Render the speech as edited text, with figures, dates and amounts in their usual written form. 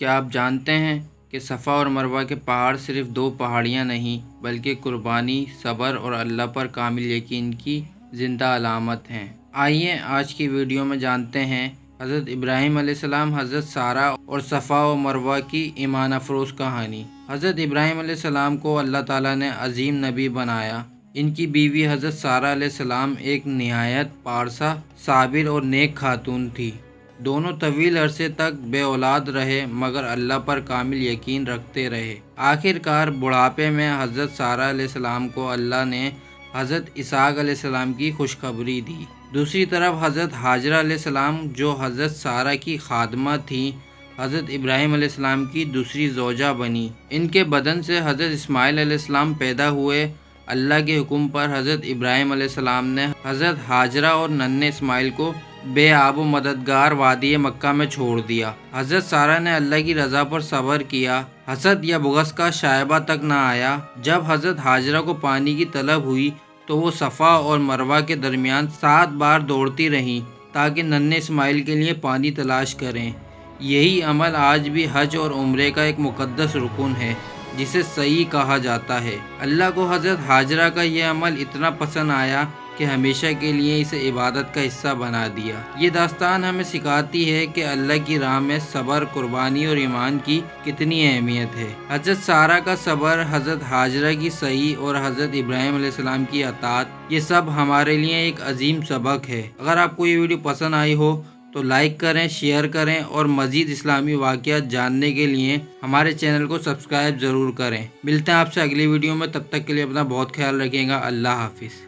کیا آپ جانتے ہیں کہ صفا اور مروہ کے پہاڑ صرف دو پہاڑیاں نہیں بلکہ قربانی، صبر اور اللہ پر کامل یقین کی زندہ علامت ہیں؟ آئیے آج کی ویڈیو میں جانتے ہیں حضرت ابراہیم علیہ السلام، حضرت سارہ اور صفا و مروہ کی ایمان افروز کہانی۔ حضرت ابراہیم علیہ السلام کو اللہ تعالیٰ نے عظیم نبی بنایا۔ ان کی بیوی حضرت سارہ علیہ السلام ایک نہایت پارسا، صابر اور نیک خاتون تھی۔ دونوں طویل عرصے تک بے اولاد رہے مگر اللہ پر کامل یقین رکھتے رہے۔ آخر کار بڑھاپے میں حضرت سارہ علیہ السلام کو اللہ نے حضرت اسحاق علیہ السلام کی خوشخبری دی۔ دوسری طرف حضرت ہاجرہ علیہ السلام جو حضرت سارہ کی خادمہ تھیں، حضرت ابراہیم علیہ السلام کی دوسری زوجہ بنی۔ ان کے بدن سے حضرت اسماعیل علیہ السلام پیدا ہوئے۔ اللہ کے حکم پر حضرت ابراہیم علیہ السلام نے حضرت ہاجرہ اور ننھے اسماعیل کو بے آب و مددگار وادی مکہ میں چھوڑ دیا۔ حضرت سارہ نے اللہ کی رضا پر صبر کیا۔ حسد یا بغض کا شائبہ تک نہ آیا۔ جب حضرت ہاجرہ کو پانی کی طلب ہوئی تو وہ صفا اور مروہ کے درمیان 7 بار دوڑتی رہیں تاکہ ننھے اسماعیل کے لیے پانی تلاش کریں۔ یہی عمل آج بھی حج اور عمرے کا ایک مقدس رکن ہے جسے سعی کہا جاتا ہے۔ اللہ کو حضرت ہاجرہ کا یہ عمل اتنا پسند آیا کہ ہمیشہ کے لیے اسے عبادت کا حصہ بنا دیا۔ یہ داستان ہمیں سکھاتی ہے کہ اللہ کی راہ میں صبر، قربانی اور ایمان کی کتنی اہمیت ہے۔ حضرت سارہ کا صبر، حضرت ہاجرہ کی سعی اور حضرت ابراہیم علیہ السلام کی اطاعت، یہ سب ہمارے لیے ایک عظیم سبق ہے۔ اگر آپ کو یہ ویڈیو پسند آئی ہو تو لائک کریں، شیئر کریں اور مزید اسلامی واقعات جاننے کے لیے ہمارے چینل کو سبسکرائب ضرور کریں۔ ملتے ہیں آپ سے اگلی ویڈیو میں، تب تک کے لیے اپنا بہت خیال رکھیے گا۔ اللہ حافظ۔